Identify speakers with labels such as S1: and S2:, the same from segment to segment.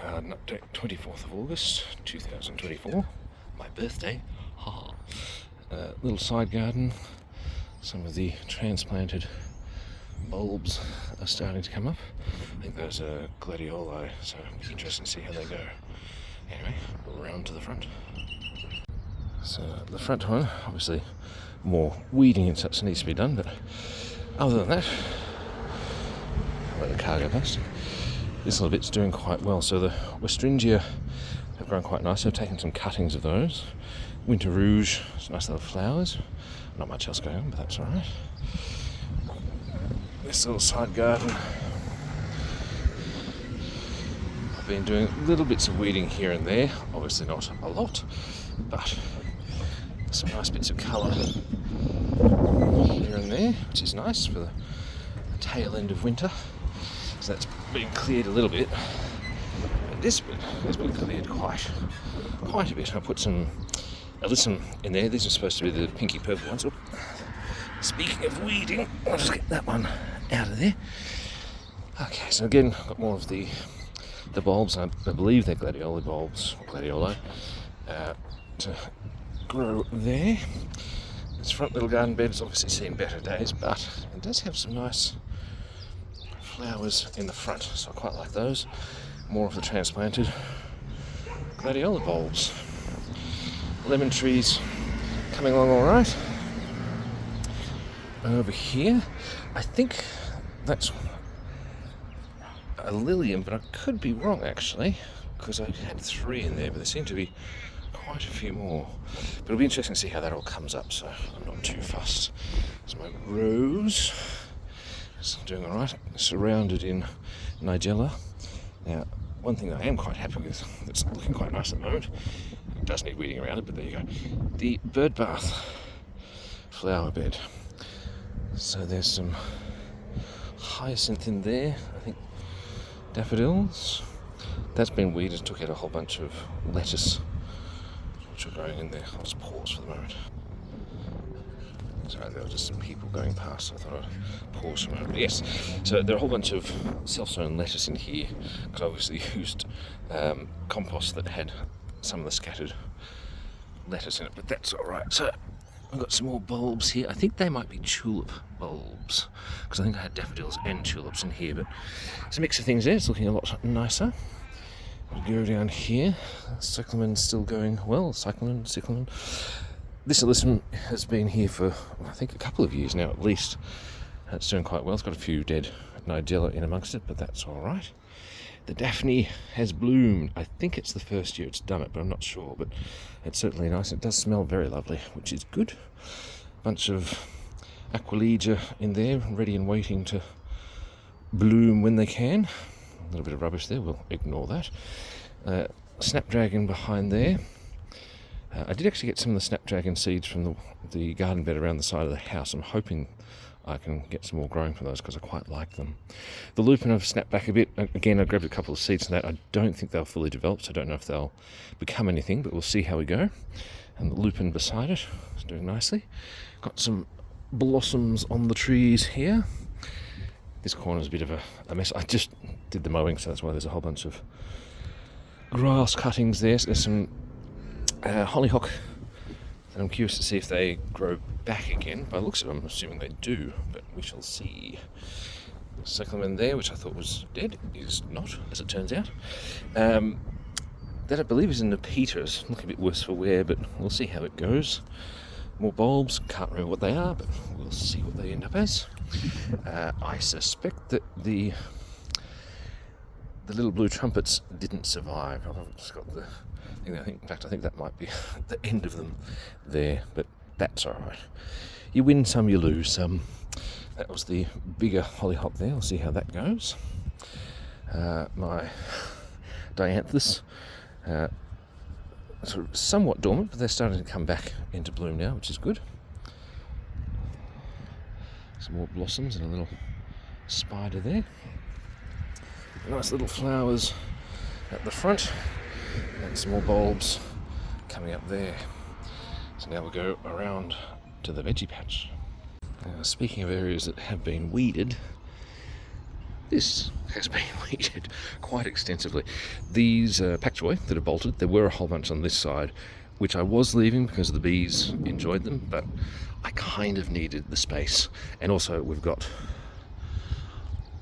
S1: Garden update, 24th of August 2024, my birthday. Little side garden. Some of the transplanted bulbs are starting to come up. I think those are gladioli, so it's interesting to see how they go. Anyway, round to the front. So the front one, obviously more weeding and such needs to be done, but other than that, let the car go past. This little bit's doing quite well. So the Westringia have grown quite nice. I've taken some cuttings of those. Winter Rouge, some nice little flowers. Not much else going on, but that's alright. This little side garden, I've been doing little bits of weeding here and there. Obviously not a lot, but some nice bits of colour here and there, which is nice for the tail end of winter. So that's been cleared a little bit. But this bit has been cleared quite a bit. I put some alyssum in there. These are supposed to be the pinky purple ones. Oop. Speaking of weeding, I'll just get that one out of there. Okay, so again, I've got more of the bulbs. I believe they're gladioli bulbs, gladioli, to grow there. This front little garden bed has obviously seen better days, but it does have some nice flowers in the front, so I quite like those. More of the transplanted gladiola bulbs. Lemon trees coming along all right. Over here, I think that's a Lilium, but I could be wrong actually, because I had 3 in there, but there seem to be quite a few more. But it'll be interesting to see how that all comes up, so I'm not too fussed. There's my rose. It's doing alright, surrounded in Nigella. Now, one thing that I am quite happy with, that's looking quite nice at the moment, it does need weeding around it, but there you go. The bird bath flower bed. So there's some hyacinth in there, I think daffodils. That's been weeded, took out a whole bunch of lettuce, which are growing in there. I'll just pause for the moment. Sorry, there were just some people going past, so I thought I'd pause for a moment. But yes, so there are a whole bunch of self-sown lettuce in here, because I obviously used compost that had some of the scattered lettuce in it, but that's alright. So I've got some more bulbs here. I think they might be tulip bulbs, because I think I had daffodils and tulips in here, but it's a mix of things there. It's looking a lot nicer. We'll go down here. Cyclamen still going well. Cyclamen. This alyssum has been here for, I think, a couple of years now at least. It's doing quite well. It's got a few dead nigella in amongst it, but that's all right. The Daphne has bloomed. I think it's the first year it's done it, but I'm not sure. But it's certainly nice. It does smell very lovely, which is good. Bunch of Aquilegia in there, ready and waiting to bloom when they can. A little bit of rubbish there. We'll ignore that. Snapdragon behind there. I did actually get some of the snapdragon seeds from the garden bed around the side of the house. I'm hoping I can get some more growing from those because I quite like them. The lupin have snapped back a bit. Again, I grabbed a couple of seeds from that. I don't think they're fully developed, so I don't know if they'll become anything, but we'll see how we go. And the lupin beside it is doing nicely. Got some blossoms on the trees here. This corner's a bit of a mess. I just did the mowing, so that's why there's a whole bunch of grass cuttings there. So there's some hollyhock, and I'm curious to see if they grow back again. By the looks of them, I'm assuming they do, but we shall see. Cyclamen there, which I thought was dead, is not, as it turns out. That I believe is in the Peters, looking a bit worse for wear, but we'll see how it goes. More bulbs, can't remember what they are, but we'll see what they end up as. I suspect that the little blue trumpets didn't survive. I've just got the thing. In fact, I think that might be the end of them there, but that's all right. You win some, you lose some. That was the bigger hollyhock there. We'll see how that goes. My dianthus, sort of somewhat dormant, but they're starting to come back into bloom now, which is good. Some more blossoms and a little spider there. Nice little flowers at the front, and some more bulbs coming up there. So now we'll go around to the veggie patch. Speaking of areas that have been weeded, this has been weeded quite extensively. These pak choi that are bolted, there were a whole bunch on this side, which I was leaving because the bees enjoyed them, but I kind of needed the space. And also we've got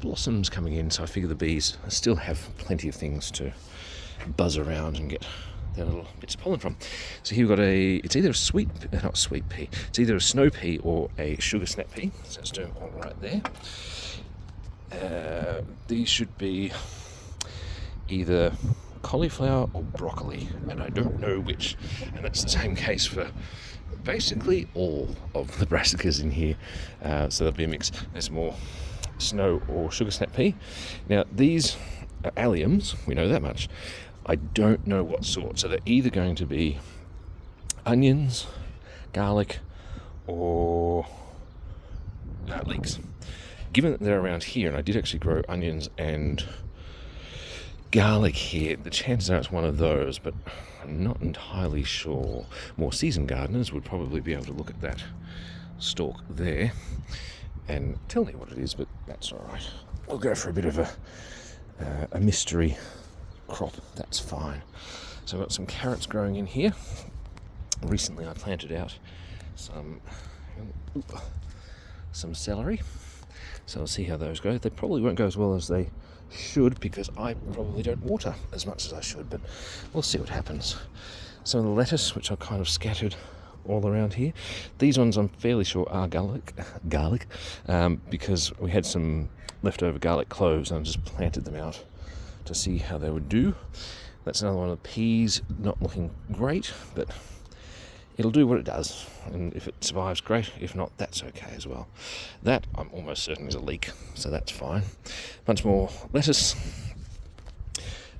S1: blossoms coming in, so I figure the bees still have plenty of things to buzz around and get their little bits of pollen from. So here we've got it's either a not sweet pea, it's either a snow pea or a sugar snap pea, so it's doing all right there. These should be either cauliflower or broccoli, and I don't know which, and that's the same case for basically all of the brassicas in here, so there'll be a mix. There's more snow or sugar snap pea. Now these are alliums, we know that much. I don't know what sort, so they're either going to be onions, garlic, or leeks. Given that they're around here, and I did actually grow onions and garlic here, the chances are it's one of those, but I'm not entirely sure. More seasoned gardeners would probably be able to look at that stalk there and tell me what it is, but that's all right. We'll go for a bit of a mystery crop, that's fine. So I've got some carrots growing in here. Recently I planted out some celery, so I'll see how those go. They probably won't go as well as they should because I probably don't water as much as I should, but we'll see what happens. Some of the lettuce, which are kind of scattered all around here. These ones I'm fairly sure are garlic, because we had some leftover garlic cloves and I just planted them out to see how they would do. That's another one of the peas, not looking great, but it'll do what it does, and if it survives, great. If not, that's okay as well. That I'm almost certain is a leek, so that's fine. Bunch more lettuce.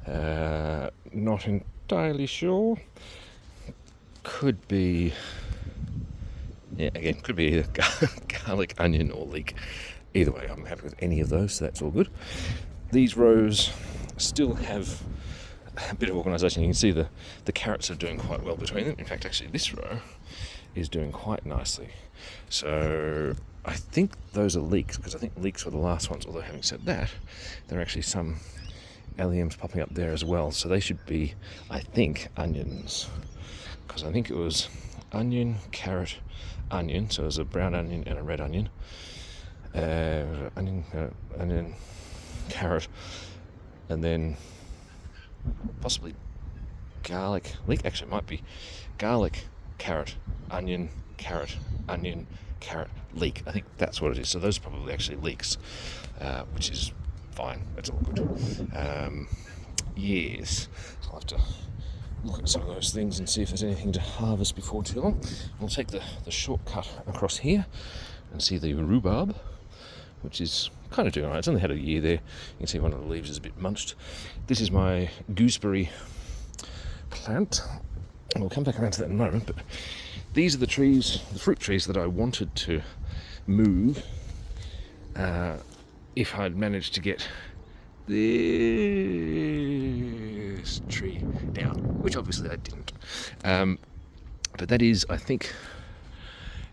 S1: Not entirely sure. Could be, could be either garlic, onion, or leek. Either way, I'm happy with any of those, so that's all good. These rows still have a bit of organisation. You can see the carrots are doing quite well between them. In fact, actually, this row is doing quite nicely. So I think those are leeks, because I think leeks were the last ones, although having said that, there are actually some alliums popping up there as well. So they should be, I think, onions, because I think it was onion, carrot, onion. So there's a brown onion and a red onion. Onion, carrot, and then possibly garlic. Leek actually might be garlic, carrot, onion, carrot, leek. I think that's what it is. So those are probably actually leeks, which is fine. That's all good. Yes, I'll have to look at some of those things and see if there's anything to harvest before too long. We'll take the shortcut across here and see the rhubarb, which is kind of doing alright. It's only had a year there. You can see one of the leaves is a bit munched. This is my gooseberry plant, and we'll come back around to that in a moment, but these are the fruit trees that I wanted to move if I'd managed to get this tree down, which obviously I didn't. But that is, I think,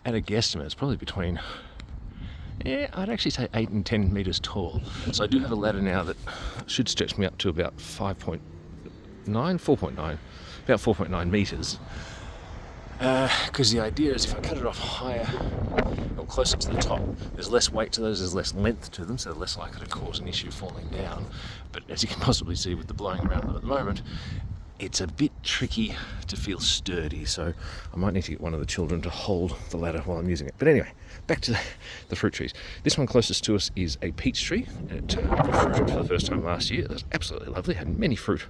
S1: at a guesstimate, it's probably between, I'd actually say 8 and 10 metres tall. So I do have a ladder now that should stretch me up to about 4.9, about 4.9 metres. Because the idea is if I cut it off higher or closer to the top, there's less weight to those, there's less length to them, so they're less likely to cause an issue falling down. But as you can possibly see with the blowing around them at the moment, it's a bit tricky to feel sturdy, so I might need to get one of the children to hold the ladder while I'm using it. But anyway, back to the fruit trees. This one closest to us is a peach tree. It fruited for the first time last year. It was absolutely lovely, had many fruit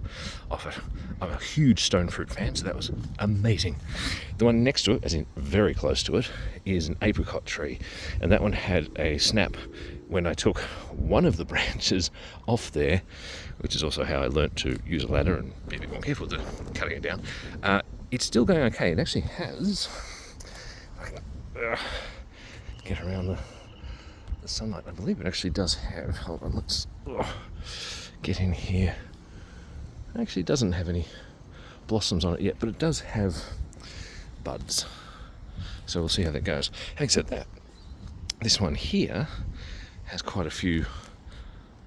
S1: off it. I'm a huge stone fruit fan, so that was amazing. The one next to it, as in very close to it, is an apricot tree, and that one had a snap when I took one of the branches off there, which is also how I learnt to use a ladder and be a bit more careful with cutting it down. It's still going okay. It actually has, if I can get around the sunlight, I believe it actually does have, hold on, let's get in here. It actually doesn't have any blossoms on it yet, but it does have buds. So we'll see how that goes. Having said that, this one here has quite a few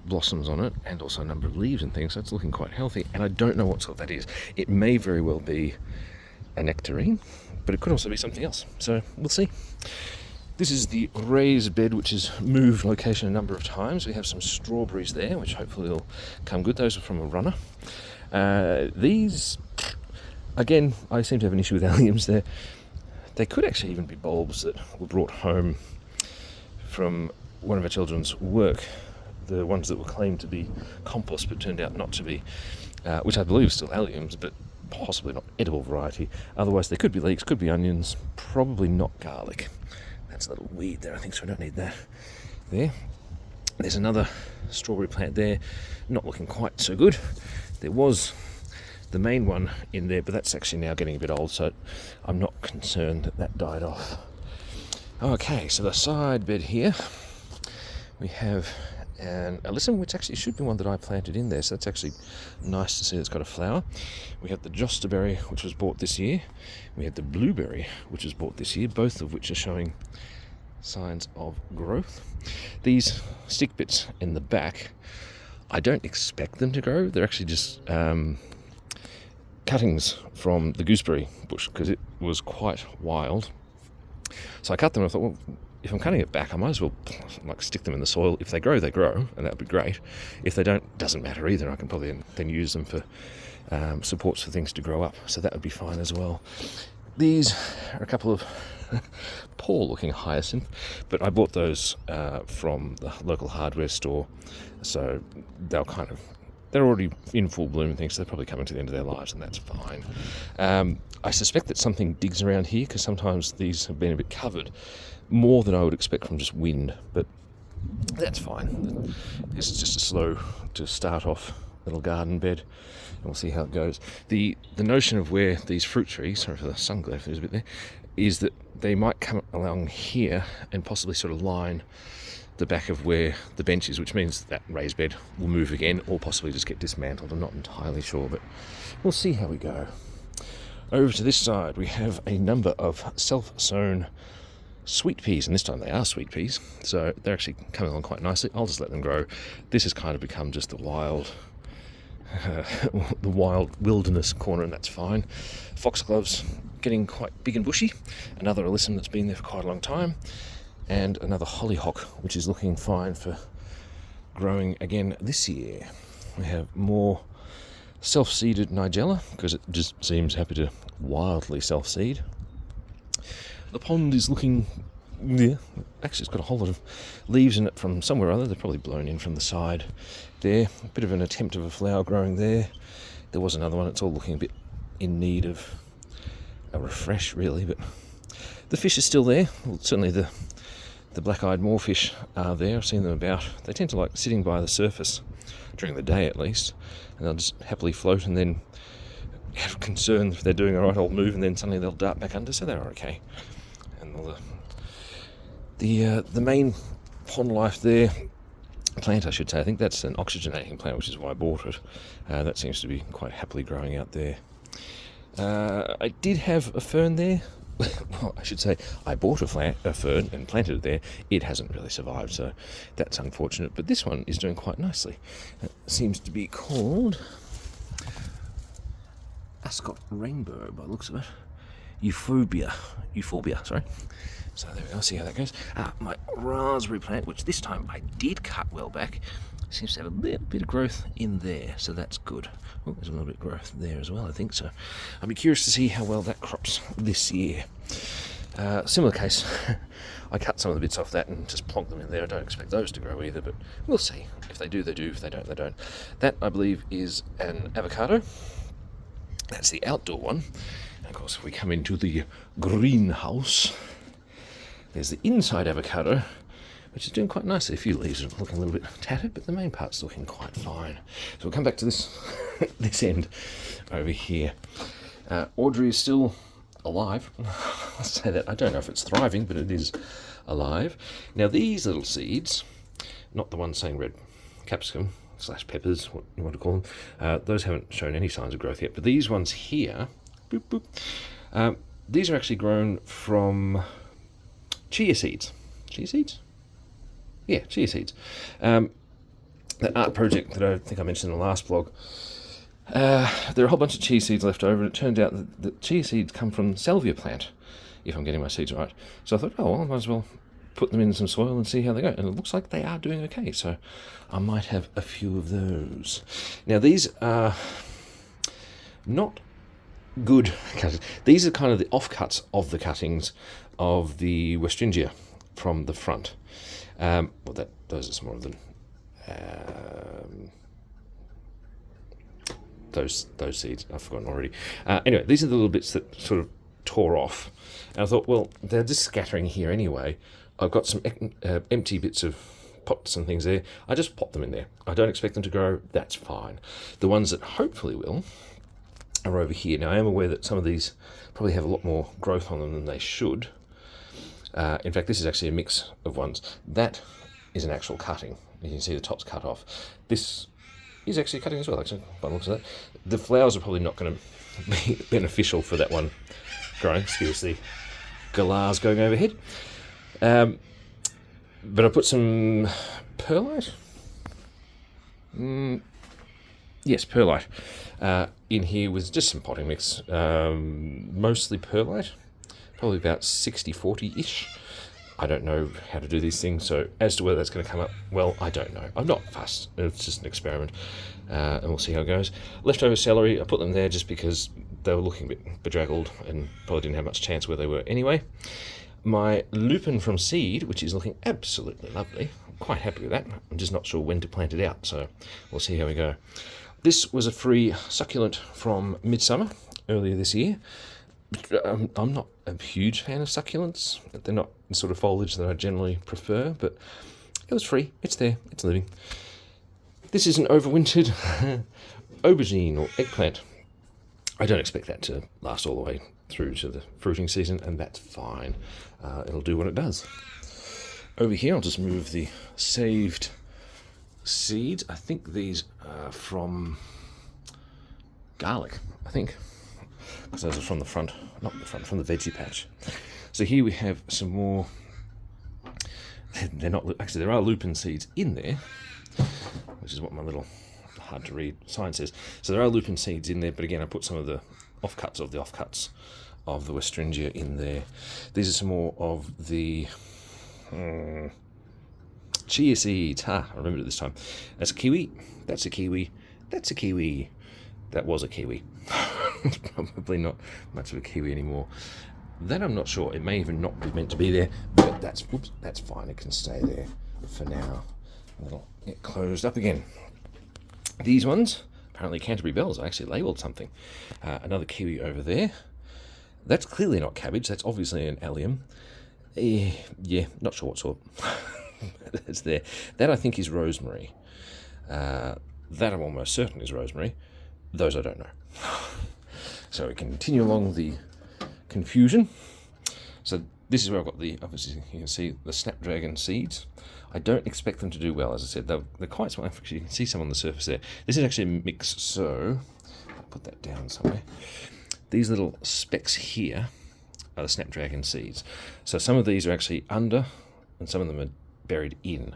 S1: blossoms on it and also a number of leaves and things, so it's looking quite healthy. And I don't know what sort that is. It may very well be a nectarine, but it could also be something else, so we'll see. This is the raised bed, which has moved location a number of times. We have some strawberries there, which hopefully will come good. Those are from a runner. These, again, I seem to have an issue with alliums there. They could actually even be bulbs that were brought home from one of our children's work. The ones that were claimed to be compost but turned out not to be, which I believe is still alliums, but possibly not edible variety. Otherwise, they could be leeks, could be onions, probably not garlic. That's a little weed there, I think, so I don't need that there. There's another strawberry plant there, not looking quite so good. There was the main one in there, but that's actually now getting a bit old, so I'm not concerned that that died off. Okay, so the side bed here, we have an alyssum, which actually should be one that I planted in there, so that's actually nice to see it's got a flower. We have the jostaberry, which was bought this year. We have the blueberry, which was bought this year, both of which are showing signs of growth. These stick bits in the back, I don't expect them to grow. They're actually just cuttings from the gooseberry bush, because it was quite wild. So I cut them and I thought, well, if I'm cutting it back, I might as well stick them in the soil. If they grow, they grow, and that would be great. If they don't, doesn't matter either. I can probably then use them for supports for things to grow up, so that would be fine as well. These are a couple of poor looking hyacinth, but I bought those from the local hardware store, so they're already in full bloom and things, so they're probably coming to the end of their lives, and that's fine. I suspect that something digs around here, because sometimes these have been a bit covered, more than I would expect from just wind, but that's fine. This is just a slow to start off little garden bed, and we'll see how it goes. The notion of where these fruit trees, sorry for the sun glare, there's a bit there, is that they might come along here and possibly sort of line the back of where the bench is, which means that raised bed will move again, or possibly just get dismantled. I'm not entirely sure, but we'll see how we go. Over to this side, we have a number of self-sown sweet peas, and this time they are sweet peas, so they're actually coming along quite nicely. I'll just let them grow. This has kind of become just the wild wilderness corner, and that's fine. Foxgloves getting quite big and bushy. Another alyssum that's been there for quite a long time, and another hollyhock, which is looking fine for growing again this year. We have more self-seeded nigella, because it just seems happy to wildly self-seed. The pond is looking, actually it's got a whole lot of leaves in it from somewhere or other. They're probably blown in from the side there. A bit of an attempt of a flower growing there. There was another one. It's all looking a bit in need of a refresh, really, but the fish is still there. Well, certainly the black-eyed moorfish are there. I've seen them about. They tend to like sitting by the surface during the day at least, and they'll just happily float, and then have concern if they're doing a right old move, and then suddenly they'll dart back under, so they're okay. And the main pond life there, plant I should say, I think that's an oxygenating plant, which is why I bought it. That seems to be quite happily growing out there. I did have a fern there. Well, I should say I bought a fern and planted it there. It hasn't really survived, so that's unfortunate. But this one is doing quite nicely. It seems to be called Ascot Rainbow by the looks of it. Euphorbia, sorry. So there we go, see how that goes. My raspberry plant, which this time I did cut well back, seems to have a little bit of growth in there, so that's good. Oh, there's a little bit of growth there as well, I think, so I'll be curious to see how well that crops this year. Similar case, I cut some of the bits off that and just plonked them in there. I don't expect those to grow either, but we'll see. If they do, they do. If they don't, they don't. That, I believe, is an avocado. That's the outdoor one. And of course, if we come into the greenhouse, there's the inside avocado, which is doing quite nicely. A few leaves are looking a little bit tattered, but the main part's looking quite fine. So we'll come back to this this end over here. Audrey is still alive. I'll say that. I don't know if it's thriving, but it is alive. Now these little seeds, not the ones saying red capsicum / peppers, what you want to call them, those haven't shown any signs of growth yet. But these ones here, boop, boop, these are actually grown from chia seeds. Chia seeds? Yeah, chia seeds. that art project that I think I mentioned in the last blog, there are a whole bunch of chia seeds left over, and it turned out that the chia seeds come from salvia plant, if I'm getting my seeds right. So I thought, oh, well, I might as well put them in some soil and see how they go. And it looks like they are doing okay, so I might have a few of those. Now, these are not good cuttings. These are kind of the offcuts of the cuttings of the Westringia from the front. Those are smaller than those seeds. I've forgotten already. Anyway, these are the little bits that sort of tore off, and I thought, well, they're just scattering here anyway. I've got some empty bits of pots and things there. I just pop them in there. I don't expect them to grow. That's fine. The ones that hopefully will are over here. Now, I am aware that some of these probably have a lot more growth on them than they should. In fact, this is actually a mix of ones. That is an actual cutting. You can see the top's cut off. This is actually cutting as well, actually, by the looks of that. The flowers are probably not going to be beneficial for that one growing. Excuse the galahs going overhead. But I put some perlite. Yes, perlite in here with just some potting mix. Mostly perlite, probably about 60-40-ish. I don't know how to do these things, so as to whether that's going to come up well, I don't know. I'm not fussed. It's just an experiment, and we'll see how it goes. Leftover celery, I put them there just because they were looking a bit bedraggled and probably didn't have much chance where they were anyway. My lupin from seed, which is looking absolutely lovely. I'm quite happy with that. I'm just not sure when to plant it out, so we'll see how we go. This was a free succulent from Midsummer earlier this year. I'm not a huge fan of succulents. They're not the sort of foliage that I generally prefer, but it was free. It's there. It's living. This is an overwintered aubergine or eggplant. I don't expect that to last all the way through to the fruiting season, and that's fine. It'll do what it does. Over here, I'll just move the saved seeds. I think these are from garlic, I think, because those are from the front, not the front, from the veggie patch. So here we have some more. They're not actually, there are lupin seeds in there, which is what my little hard to read sign says. So there are lupin seeds in there, but again, I put some of the offcuts of the Westringia in there. These are some more of the chia seeds. I remembered it this time. That's a kiwi. That's a kiwi. That's a kiwi. That was a kiwi. It's probably not much of a kiwi anymore. That I'm not sure. It may even not be meant to be there, but that's fine. It can stay there for now. It'll get closed up again. These ones, apparently Canterbury Bells. I actually labelled something. Another kiwi over there. That's clearly not cabbage. That's obviously an allium. Yeah, not sure what sort. That's there. That I think is rosemary. That I'm almost certain is rosemary. Those I don't know. So we continue along the confusion. So this is where I've got the, obviously you can see the snapdragon seeds. I don't expect them to do well, as I said. They're quite small. Actually, you can see some on the surface there. This is actually a mix, so I'll put that down somewhere. These little specks here are the snapdragon seeds. So some of these are actually under, and some of them are buried in,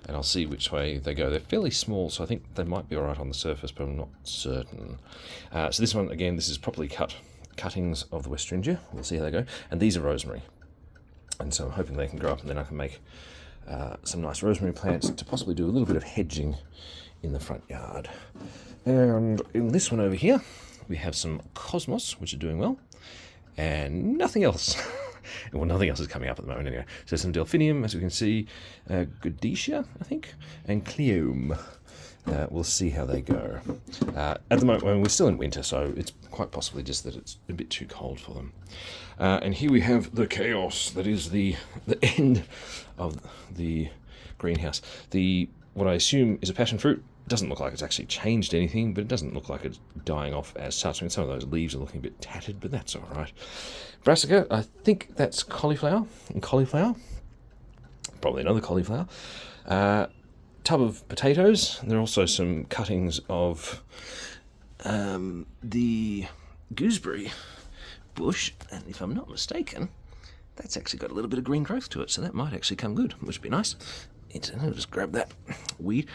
S1: and I'll see which way they go. They're fairly small, so I think they might be all right on the surface, but I'm not certain. So this one, again, this is properly cut cuttings of the Westringia. We'll see how they go. And these are rosemary, and so I'm hoping they can grow up, and then I can make some nice rosemary plants to possibly do a little bit of hedging in the front yard. And in this one over here, we have some cosmos, which are doing well, and nothing else. Well, nothing else is coming up at the moment anyway. So some delphinium, as we can see, Godetia, I think, and Cleome. We'll see how they go. At the moment, we're still in winter, so it's quite possibly just that it's a bit too cold for them. And here we have the chaos that is the end of the greenhouse. What I assume is a passion fruit. Doesn't look like it's actually changed anything, but it doesn't look like it's dying off as such. I mean, some of those leaves are looking a bit tattered, but that's all right. Brassica, I think that's cauliflower. And cauliflower, probably another cauliflower. Tub of potatoes. And there are also some cuttings of the gooseberry bush, and if I'm not mistaken, that's actually got a little bit of green growth to it, so that might actually come good, which would be nice. I'll just grab that weed.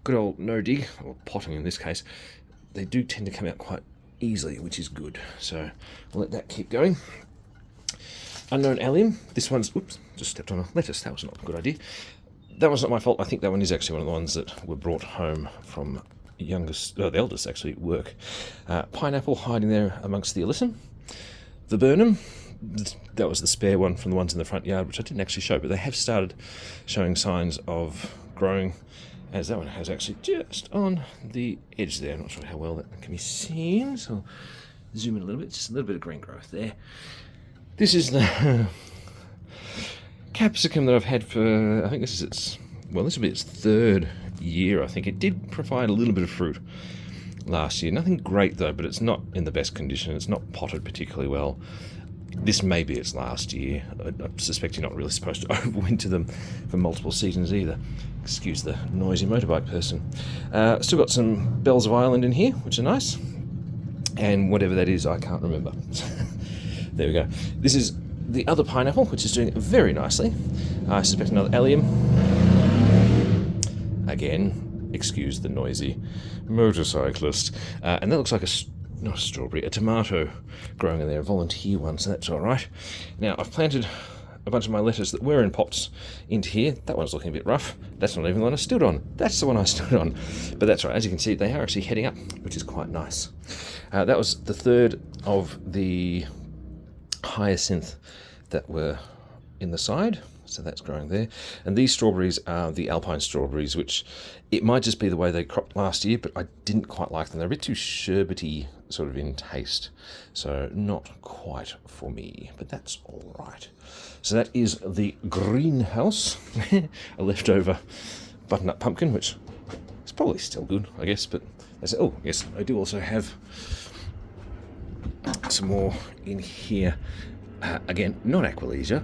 S1: Good old no dig, or potting in this case. They do tend to come out quite easily, which is good. So we'll let that keep going. Unknown allium. This one's, oops, just stepped on a lettuce. That was not a good idea. That was not my fault. I think that one is actually one of the ones that were brought home from the eldest actually at work. Pineapple hiding there amongst the alyssum. Viburnum. That was the spare one from the ones in the front yard, which I didn't actually show, but they have started showing signs of growing, as that one has actually just on the edge there. I'm not sure how well that can be seen, so I'll zoom in a little bit. Just a little bit of green growth there. This is the capsicum that I've had for, I think this will be its third year, I think. It did provide a little bit of fruit last year. Nothing great though, but it's not in the best condition. It's not potted particularly well. This may be its last year. I suspect you're not really supposed to overwinter them for multiple seasons either. Excuse the noisy motorbike person. Still got some Bells of Ireland in here, which are nice. And whatever that is, I can't remember. There we go. This is the other pineapple, which is doing very nicely. I suspect another allium. Again, excuse the noisy motorcyclist. And that looks like not a strawberry, a tomato growing in there, a volunteer one, so that's all right. Now, I've planted a bunch of my lettuce that were in pots into here. That one's looking a bit rough. That's not even the one I stood on. That's the one I stood on. But that's right. As you can see, they are actually heading up, which is quite nice. That was the third of the hyacinth that were in the side, so that's growing there. And these strawberries are the Alpine strawberries, which it might just be the way they cropped last year, but I didn't quite like them. They're a bit too sherbety sort of in taste, so not quite for me, but that's all right. So that is the greenhouse, a leftover butternut pumpkin, which is probably still good, I guess, but oh yes, I do also have some more in here. Again, not Aquilegia.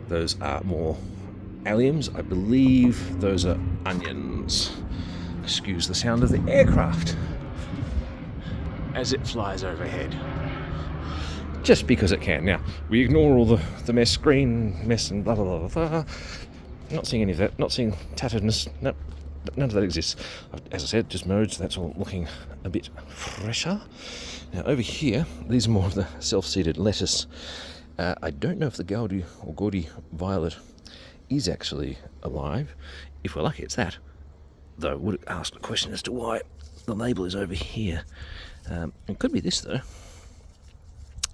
S1: Those are more alliums. I believe those are onions. Excuse the sound of the aircraft as it flies overhead. Just because it can. Now, we ignore all the mess, green mess and blah, blah, blah, blah. Not seeing any of that. Not seeing tatteredness. Nope. None of that exists. As I said, just mowed, so that's all looking a bit fresher. Now over here, these are more of the self-seeded lettuce. I don't know if the Gaudy Violet is actually alive. If we're lucky, it's that. Though I would ask a question as to why the label is over here. It could be this though.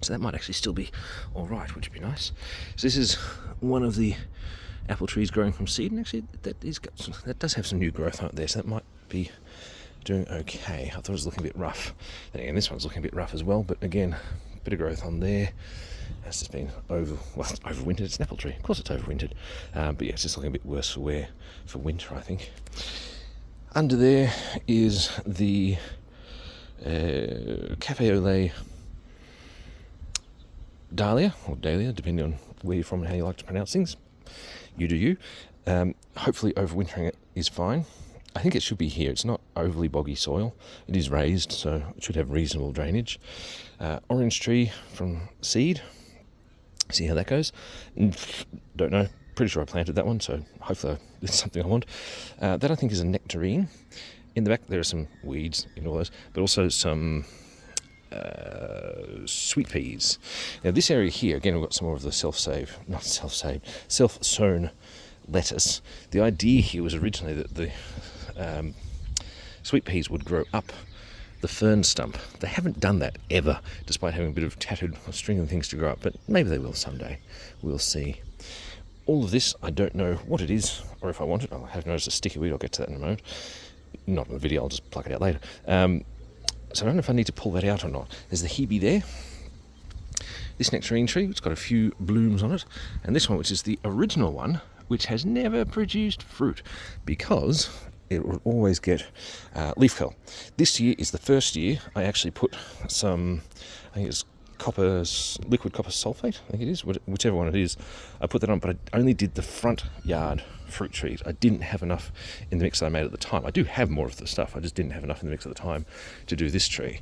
S1: So that might actually still be alright, which would be nice. So this is one of the apple trees growing from seed, and actually that does have some new growth out there, so that might be doing okay. I thought it was looking a bit rough. Then again, this one's looking a bit rough as well, but again, a bit of growth on there. It's just been overwintered. It's an apple tree. Of course it's overwintered. But yeah, it's just looking a bit worse for winter, I think. Under there is the Cafe au Lait Dahlia, or Dahlia, depending on where you're from and how you like to pronounce things. You do you. Hopefully overwintering it is fine. I think it should be here. It's not overly boggy soil. It is raised, so it should have reasonable drainage. Orange tree from seed. See how that goes. Don't know. Pretty sure I planted that one, so hopefully it's something I want. That I think is a nectarine. In the back there are some weeds in all those, but also some sweet peas. Now this area here, again, we've got some more of the self-sown lettuce. The idea here was originally that the sweet peas would grow up the fern stump. They haven't done that ever, despite having a bit of tattered string and things to grow up, but maybe they will someday. We'll see. All of this, I don't know what it is, or if I want it. I have noticed a sticky weed. I'll get to that in a moment. Not in the video, I'll just pluck it out later. So I don't know if I need to pull that out or not. There's the hebe there. This nectarine tree, it's got a few blooms on it. And this one, which is the original one, which has never produced fruit because it will always get leaf curl. This year is the first year I actually put some, I think it's liquid copper sulfate, I think it is, whichever one it is. I put that on, but I only did the front yard fruit trees. I didn't have enough in the mix that I made at the time. I do have more of the stuff, I just didn't have enough in the mix at the time to do this tree.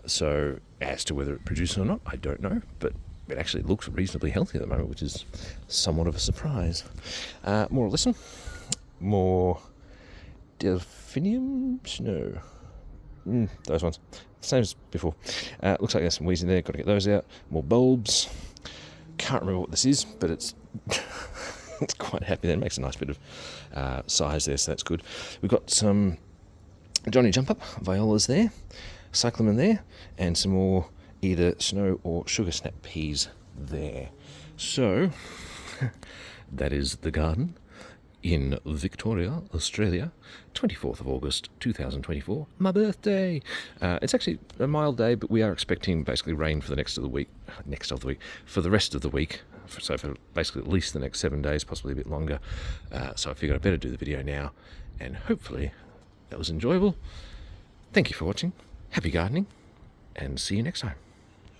S1: So as to whether it produces or not, I don't know, but it actually looks reasonably healthy at the moment, which is somewhat of a surprise. More listen. more delphiniums? No. Those ones. Same as before. Looks like there's some weeds in there. Got to get those out. More bulbs. Can't remember what this is, but it's it's quite happy. That makes a nice bit of size there, so that's good. We've got some Johnny Jump Up violas there, cyclamen there, and some more either snow or sugar snap peas there. So that is the garden in Victoria, Australia, 24th of August 2024, my birthday. It's actually a mild day, but we are expecting basically rain for the for the rest of the week, so for basically at least the next 7 days, possibly a bit longer. So I figured I'd better do the video now, and hopefully that was enjoyable. Thank you for watching, happy gardening, and see you next time.